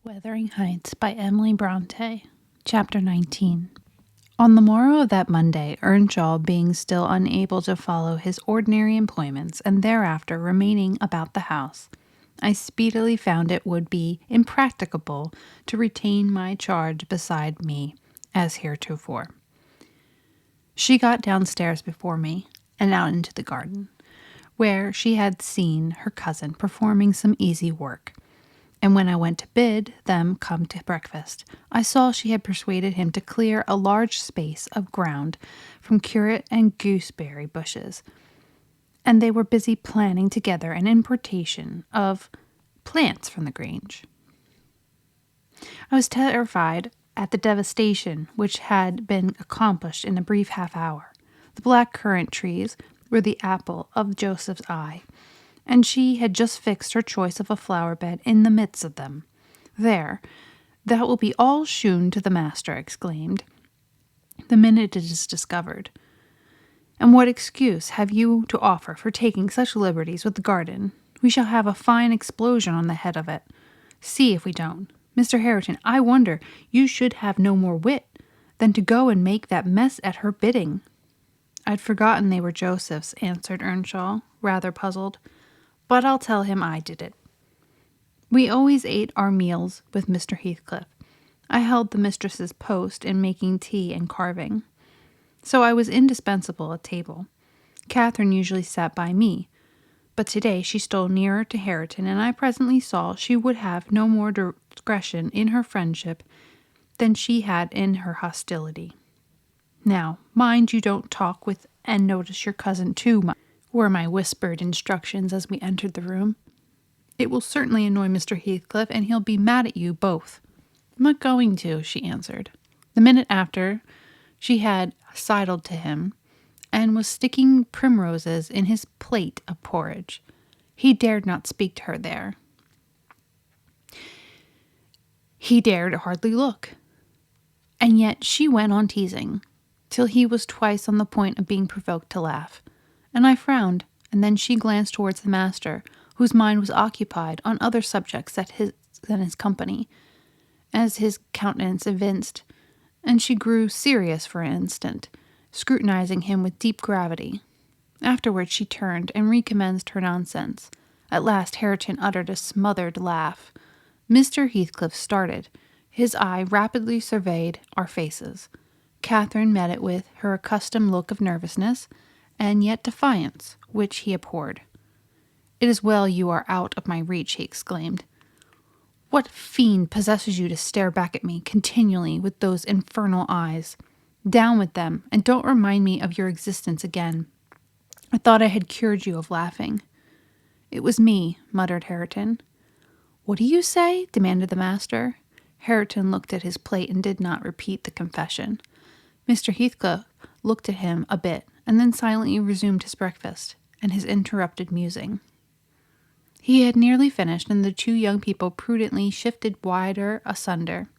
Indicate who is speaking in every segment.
Speaker 1: Wuthering Heights by Emily Brontë, Chapter 19. On the morrow of that Monday, Earnshaw being still unable to follow his ordinary employments, and thereafter remaining about the house, I speedily found it would be impracticable to retain my charge beside me, as heretofore. She got downstairs before me, and out into the garden, where she had seen her cousin performing some easy work. And when I went to bid them come to breakfast, I saw she had persuaded him to clear a large space of ground from currant and gooseberry bushes, and they were busy planning together an importation of plants from the Grange. I was terrified at the devastation which had been accomplished in a brief half hour. The black currant trees were the apple of Joseph's eye, and she had just fixed her choice of a flower bed in the midst of them. "There, that will be all shewn to the master," exclaimed, "the minute it is discovered. And what excuse have you to offer for taking such liberties with the garden? We shall have a fine explosion on the head of it. See if we don't. Mr. Hareton, I wonder you should have no more wit than to go and make that mess at her bidding." "I'd forgotten they were Joseph's," answered Earnshaw, rather puzzled. "But I'll tell him I did it." We always ate our meals with Mr. Heathcliff. I held the mistress's post in making tea and carving, so I was indispensable at table. Catherine usually sat by me, but today she stole nearer to Hareton, and I presently saw she would have no more discretion in her friendship than she had in her hostility. "Now, mind you don't talk with and notice your cousin too much," were my whispered instructions as we entered the room. "It will certainly annoy Mr. Heathcliff, and he'll be mad at you both." "I'm not going to," she answered. The minute after, she had sidled to him, and was sticking primroses in his plate of porridge. He dared not speak to her there. He dared hardly look. And yet she went on teasing, till he was twice on the point of being provoked to laugh. And I frowned, and then she glanced towards the master, whose mind was occupied on other subjects than his company, as his countenance evinced, and she grew serious for an instant, scrutinizing him with deep gravity. Afterwards she turned and recommenced her nonsense. At last Hareton uttered a smothered laugh. Mr. Heathcliff started. His eye rapidly surveyed our faces. Catherine met it with her accustomed look of nervousness, and yet defiance, which he abhorred. "It is well you are out of my reach," he exclaimed. "What fiend possesses you to stare back at me continually with those infernal eyes? Down with them, and don't remind me of your existence again. I thought I had cured you of laughing." "It was me," muttered Hareton. "What do you say?" demanded the master. Hareton looked at his plate and did not repeat the confession. Mr. Heathcliff looked at him a bit, and then silently resumed his breakfast and his interrupted musing. He had nearly finished, and the two young people prudently shifted wider asunder,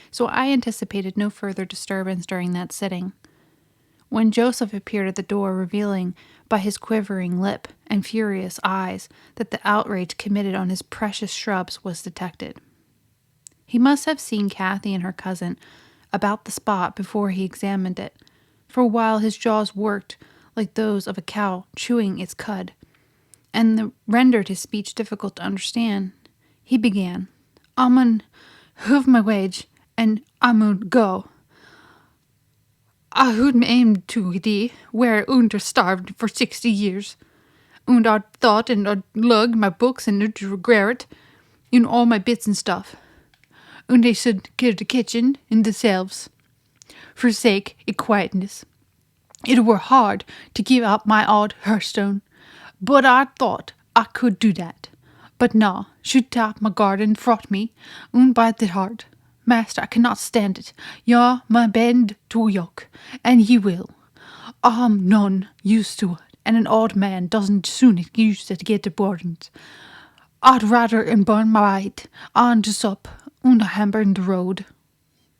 Speaker 1: so I anticipated no further disturbance during that sitting. When Joseph appeared at the door, revealing by his quivering lip and furious eyes that the outrage committed on his precious shrubs was detected. He must have seen Cathy and her cousin about the spot before he examined it, for while his jaws worked like those of a cow chewing its cud, and rendered his speech difficult to understand, he began, "I mun have my wage, and I mun go. I had aimed to thee where under starved for 60 years, and I'd thought and I'd lug my books and I'd regret in all my bits and stuff, and they should get the kitchen and themselves, for sake of quietness. It were hard to give up my old hearthstone, but I thought I could do that. But now, should tap my garden fraught me, and by the heart, master, I cannot stand it. You're my bend to yoke, and ye will. I'm none used to it, and an old man doesn't soon use to get the burdens. I'd rather burn my bite on the sup, and a hamper in the road."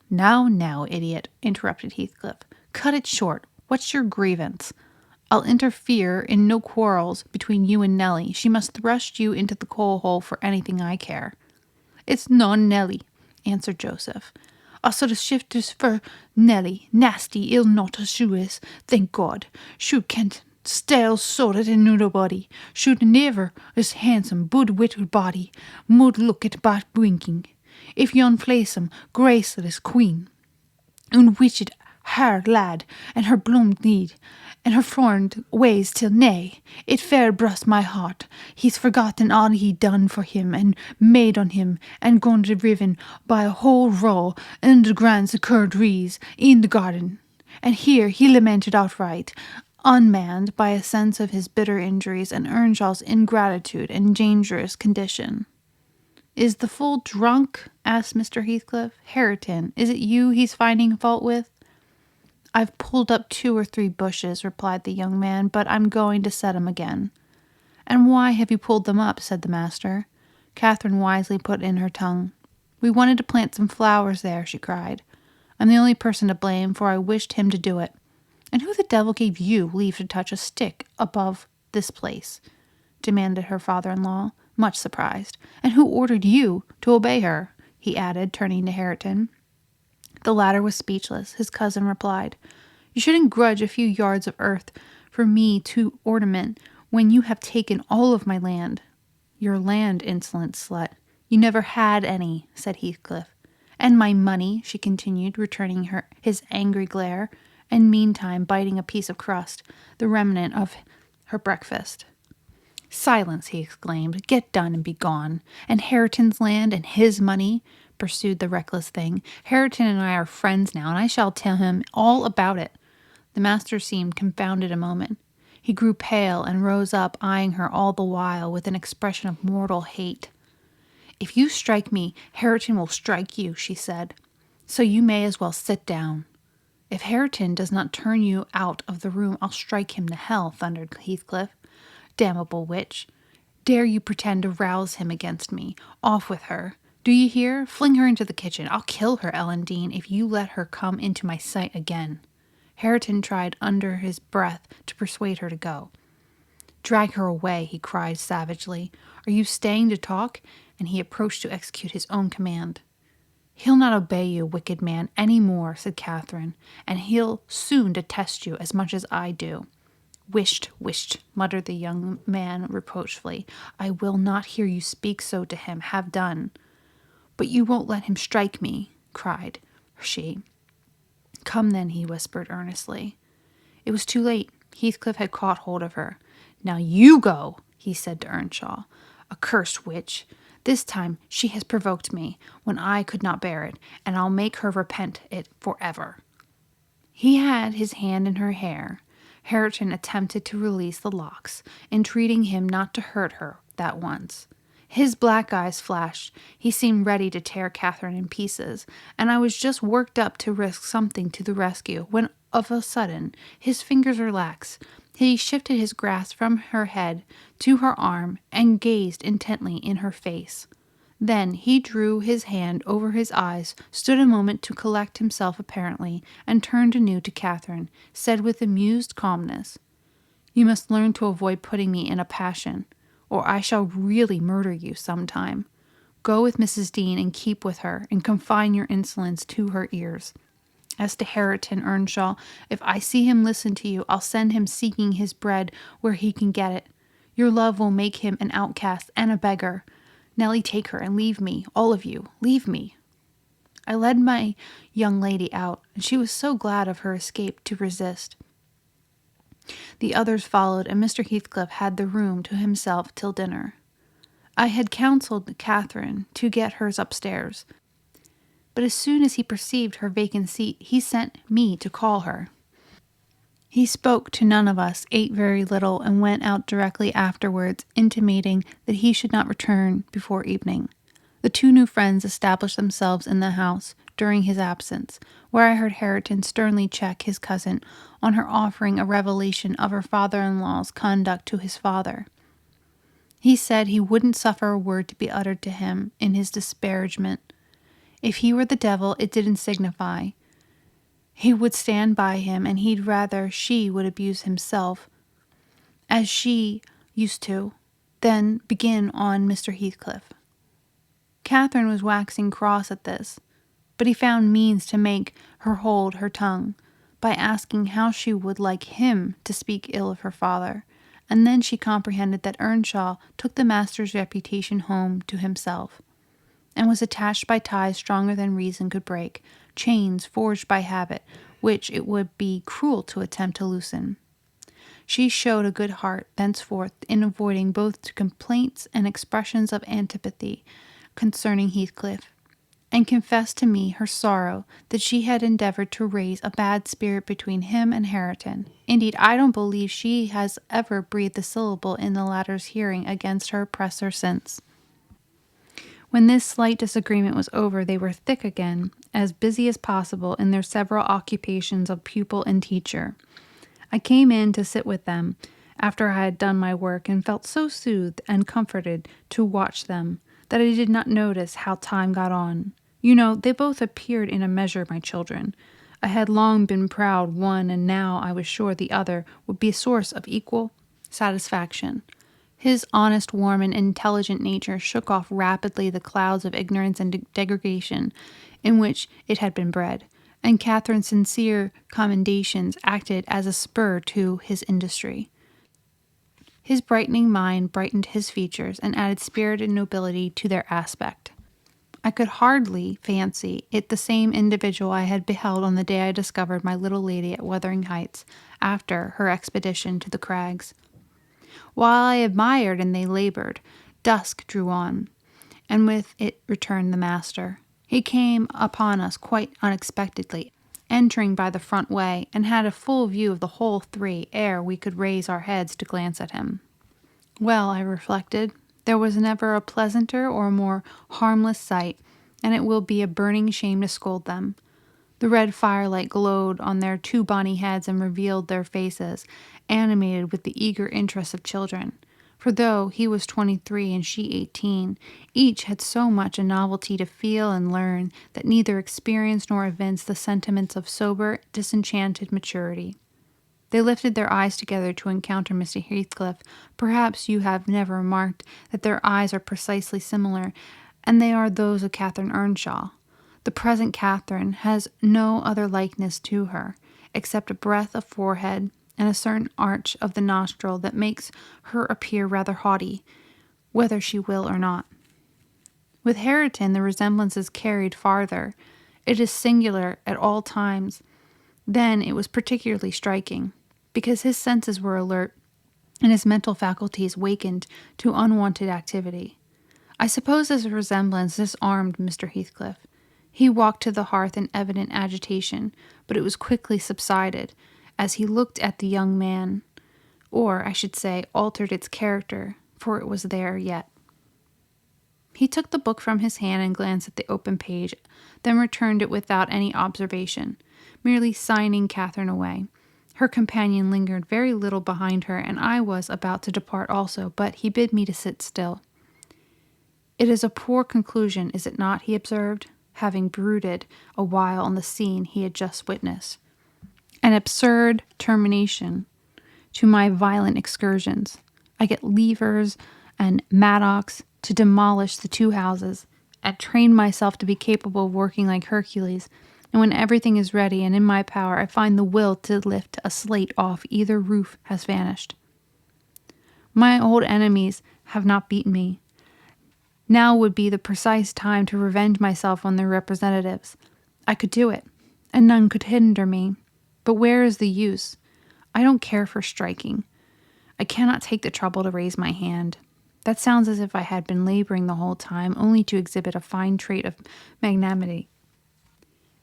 Speaker 1: Now, idiot," interrupted Heathcliff. "Cut it short. What's your grievance? I'll interfere in no quarrels between you and Nelly. She must thrust you into the coal-hole for anything I care." "It's non Nelly. answered Joseph. "I sort of shifted for Nelly, nasty, ill not as she is, thank God. She can't stale sorted in nobody. Should never as handsome, good-witted body, mould look at but winking. If yon flesome, graceless queen, unwitched her lad, and her bloomed need, and her foreign ways till nay, it fair brust my heart. He's forgotten all he done for him, and made on him, and gone driven by a whole row underground secured rees in the garden. And here he lamented outright, unmanned by a sense of his bitter injuries and Earnshaw's ingratitude and dangerous condition. "Is the fool drunk?" asked Mr. Heathcliff. "Hareton, is it you he's finding fault with?" "I've pulled up 2 or 3 bushes," replied the young man, "but I'm going to set 'em again." "And why have you pulled them up?" said the master. Catherine wisely put in her tongue. "We wanted to plant some flowers there," she cried. "I'm the only person to blame, for I wished him to do it. And who the devil gave you leave to touch a stick above this place?" demanded her father-in-law, much surprised. "And who ordered you to obey her?" he added, turning to Hareton. The latter was speechless. His cousin replied, "You shouldn't grudge a few yards of earth for me to ornament when you have taken all of my land." "Your land, insolent slut. You never had any," said Heathcliff. "And my money," she continued, returning his angry glare, and meantime biting a piece of crust, the remnant of her breakfast. "Silence!" he exclaimed. "Get done and be gone. And Hareton's land and his money," pursued the reckless thing. "Hareton and I are friends now, and I shall tell him all about it." The master seemed confounded a moment. He grew pale and rose up, eyeing her all the while with an expression of mortal hate. "If you strike me, Hareton will strike you," she said. "So you may as well sit down." "If Hareton does not turn you out of the room, I'll strike him to hell," thundered Heathcliff. "Damnable witch! Dare you pretend to rouse him against me? Off with her! Do you hear? Fling her into the kitchen. I'll kill her, Ellen Dean, if you let her come into my sight again." Hareton tried under his breath to persuade her to go. "Drag her away," he cried savagely. "Are you staying to talk?" And he approached to execute his own command. "He'll not obey you, wicked man, any more," said Catherine, "and he'll soon detest you as much as I do." "Wisht, wisht," muttered the young man reproachfully. "I will not hear you speak so to him. Have done." "But you won't let him strike me," cried she. "Come then," he whispered earnestly. It was too late. Heathcliff had caught hold of her. "Now you go," he said to Earnshaw. "Accursed witch! This time she has provoked me, when I could not bear it, and I'll make her repent it forever." He had his hand in her hair. Hareton attempted to release the locks, entreating him not to hurt her that once. His black eyes flashed. He seemed ready to tear Catherine in pieces, and I was just worked up to risk something to the rescue, when of a sudden his fingers relaxed. He shifted his grasp from her head to her arm and gazed intently in her face. Then he drew his hand over his eyes, stood a moment to collect himself apparently, and turned anew to Catherine, said with amused calmness, "You must learn to avoid putting me in a passion, or I shall really murder you some time. Go with Mrs. Dean and keep with her, and confine your insolence to her ears. As to Hareton Earnshaw, if I see him listen to you, I'll send him seeking his bread where he can get it. Your love will make him an outcast and a beggar. Nelly, take her and leave me, all of you, leave me." I led my young lady out, and she was so glad of her escape to resist. The others followed, and Mr. Heathcliff had the room to himself till dinner. I had counselled Catherine to get hers upstairs, but as soon as he perceived her vacant seat, he sent me to call her. He spoke to none of us, ate very little, and went out directly afterwards, intimating that he should not return before evening. The 2 new friends established themselves in the house during his absence, where I heard Hareton sternly check his cousin on her offering a revelation of her father-in-law's conduct to his father. He said he wouldn't suffer a word to be uttered to him in his disparagement. If he were the devil, it didn't signify. He would stand by him, and he'd rather she would abuse himself, as she used to, than begin on Mr. Heathcliff. Catherine was waxing cross at this, but he found means to make her hold her tongue by asking how she would like him to speak ill of her father, and then she comprehended that Earnshaw took the master's reputation home to himself, and was attached by ties stronger than reason could break, chains forged by habit, which it would be cruel to attempt to loosen. She showed a good heart thenceforth in avoiding both complaints and expressions of antipathy concerning Heathcliff, and confessed to me her sorrow that she had endeavored to raise a bad spirit between him and Hareton. Indeed, I don't believe she has ever breathed a syllable in the latter's hearing against her oppressor since. When this slight disagreement was over, they were thick again, as busy as possible in their several occupations of pupil and teacher. I came in to sit with them after I had done my work, and felt so soothed and comforted to watch them that I did not notice how time got on. You know, they both appeared in a measure my children. I had long been proud one, and now I was sure the other would be a source of equal satisfaction. His honest, warm, and intelligent nature shook off rapidly the clouds of ignorance and degradation in which it had been bred, and Catherine's sincere commendations acted as a spur to his industry. His brightening mind brightened his features and added spirit and nobility to their aspect. I could hardly fancy it the same individual I had beheld on the day I discovered my little lady at Wuthering Heights after her expedition to the crags. While I admired and they labored, dusk drew on, and with it returned the master. He came upon us quite unexpectedly, entering by the front way, and had a full view of the whole three ere we could raise our heads to glance at him. Well, I reflected, there was never a pleasanter or more harmless sight, and it will be a burning shame to scold them. The red firelight glowed on their two bonny heads and revealed their faces, animated with the eager interest of children. For though he was 23 and she 18, each had so much a novelty to feel and learn that neither experience nor evinced the sentiments of sober, disenchanted maturity. They lifted their eyes together to encounter Mr. Heathcliff. Perhaps you have never remarked that their eyes are precisely similar, and they are those of Catherine Earnshaw. The present Catherine has no other likeness to her, except a breadth of forehead and a certain arch of the nostril that makes her appear rather haughty, whether she will or not. With Hareton the resemblance is carried farther. It is singular at all times. Then it was particularly striking, because his senses were alert, and his mental faculties wakened to unwonted activity. I suppose this resemblance disarmed Mr. Heathcliff. He walked to the hearth in evident agitation, but it was quickly subsided, as he looked at the young man, or, I should say, altered its character, for it was there yet. He took the book from his hand and glanced at the open page, then returned it without any observation, merely signing Catherine away. Her companion lingered very little behind her, and I was about to depart also, but he bid me to sit still. "It is a poor conclusion, is it not?" he observed, having brooded a while on the scene he had just witnessed. "An absurd termination to my violent excursions. I get levers and mattocks to demolish the two houses, and train myself to be capable of working like Hercules, and when everything is ready and in my power, I find the will to lift a slate off either roof has vanished. My old enemies have not beaten me. Now would be the precise time to revenge myself on their representatives. I could do it, and none could hinder me. But where is the use? I don't care for striking. I cannot take the trouble to raise my hand. That sounds as if I had been laboring the whole time only to exhibit a fine trait of magnanimity.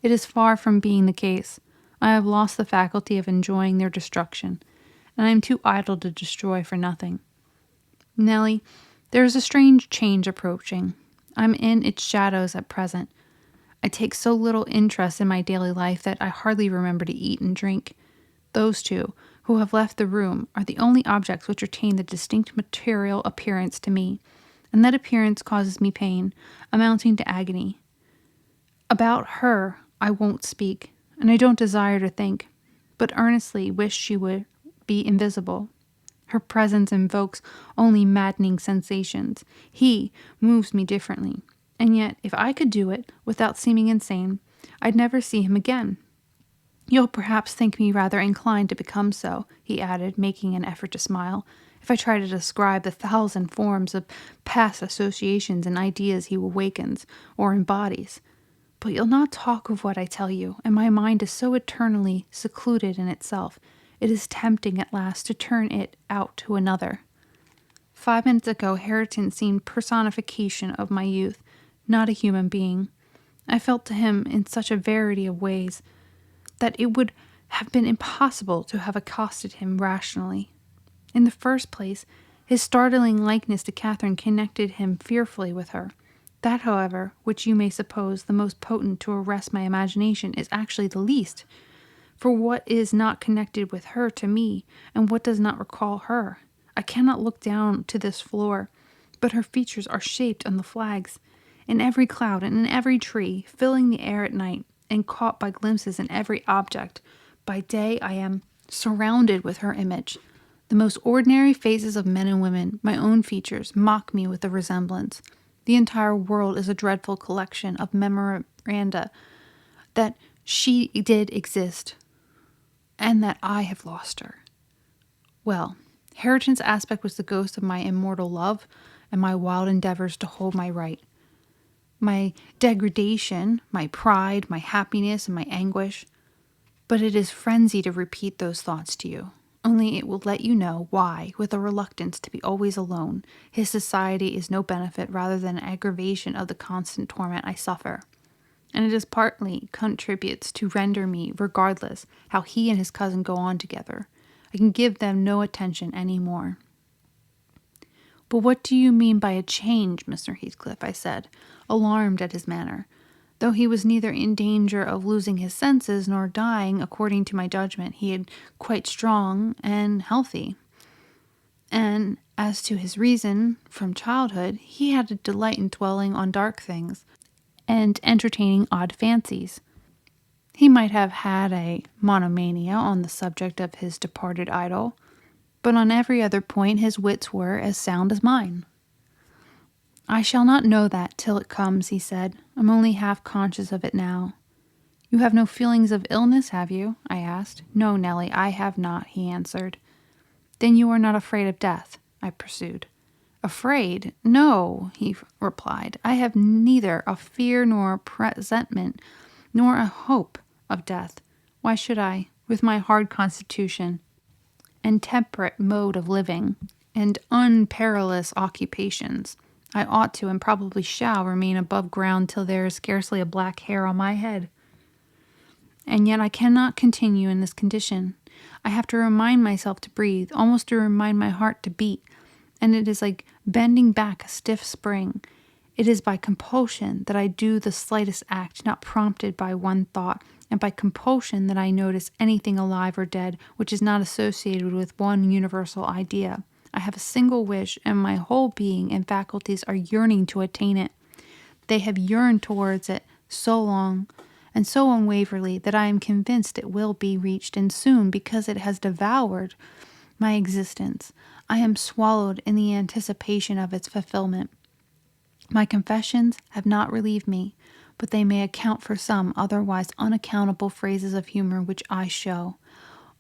Speaker 1: It is far from being the case. I have lost the faculty of enjoying their destruction, and I am too idle to destroy for nothing. Nelly, there is a strange change approaching. I am in its shadows at present. I take so little interest in my daily life that I hardly remember to eat and drink. Those two, who have left the room, are the only objects which retain the distinct material appearance to me, and that appearance causes me pain, amounting to agony. About her I won't speak, and I don't desire to think, but earnestly wish she would be invisible. Her presence invokes only maddening sensations. He moves me differently, And yet, if I could do it without seeming insane, I'd never see him again. You'll perhaps think me rather inclined to become so, he added, making an effort to smile, if I try to describe the 1,000 forms of past associations and ideas he awakens or embodies. But you'll not talk of what I tell you, and my mind is so eternally secluded in itself, it is tempting at last to turn it out to another. 5 minutes ago, Hareton seemed personification of my youth, not a human being. I felt to him in such a variety of ways that it would have been impossible to have accosted him rationally. In the first place, his startling likeness to Catherine connected him fearfully with her. That, however, which you may suppose the most potent to arrest my imagination, is actually the least. For what is not connected with her to me, and what does not recall her? I cannot look down to this floor, but her features are shaped on the flags, in every cloud and in every tree, filling the air at night, and caught by glimpses in every object. By day I am surrounded with her image. The most ordinary faces of men and women, my own features, mock me with the resemblance. The entire world is a dreadful collection of memoranda that she did exist, and that I have lost her. Well, Hareton's aspect was the ghost of my immortal love and my wild endeavors to hold my right. My degradation, my pride, my happiness, and my anguish. But it is frenzy to repeat those thoughts to you. Only it will let you know why, with a reluctance to be always alone, his society is no benefit rather than an aggravation of the constant torment I suffer. And it is partly contributes to render me regardless how he and his cousin go on together. I can give them no attention any more. But what do you mean by a change, Mr. Heathcliff? I said, alarmed at his manner. Though he was neither in danger of losing his senses nor dying, according to my judgment, he had quite strong and healthy. And as to his reason, from childhood, he had a delight in dwelling on dark things and entertaining odd fancies. He might have had a monomania on the subject of his departed idol, but on every other point his wits were as sound as mine. I shall not know that till it comes, he said. I'm only half conscious of it now. You have no feelings of illness, have you? I asked. No, Nelly, I have not, he answered. Then you are not afraid of death, I pursued. Afraid? No, he replied. I have neither a fear nor a presentiment, nor a hope of death. Why should I, with my hard constitution and temperate mode of living, and unperilous occupations, I ought to and probably shall remain above ground till there is scarcely a black hair on my head. And yet I cannot continue in this condition. I have to remind myself to breathe, almost to remind my heart to beat, and it is like bending back a stiff spring. It is by compulsion that I do the slightest act, not prompted by one thought, and by compulsion that I notice anything alive or dead which is not associated with one universal idea. I have a single wish, and my whole being and faculties are yearning to attain it. They have yearned towards it so long and so unwaveringly that I am convinced it will be reached, and soon, because it has devoured my existence. I am swallowed in the anticipation of its fulfillment. My confessions have not relieved me, but they may account for some otherwise unaccountable phrases of humor which I show.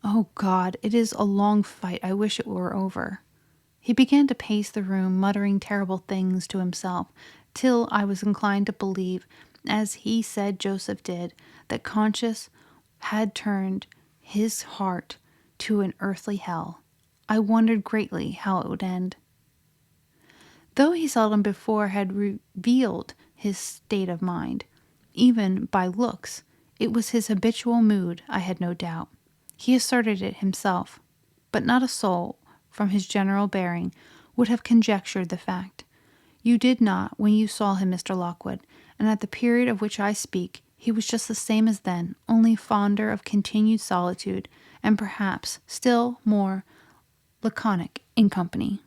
Speaker 1: Oh God, it is a long fight. I wish it were over. He began to pace the room, muttering terrible things to himself, till I was inclined to believe, as he said Joseph did, that conscience had turned his heart to an earthly hell. I wondered greatly how it would end. Though he seldom before had revealed his state of mind, even by looks, it was his habitual mood, I had no doubt. He asserted it himself, but not a soul, from his general bearing, would have conjectured the fact. You did not when you saw him, Mr. Lockwood, and at the period of which I speak, he was just the same as then, only fonder of continued solitude, and perhaps still more laconic in company.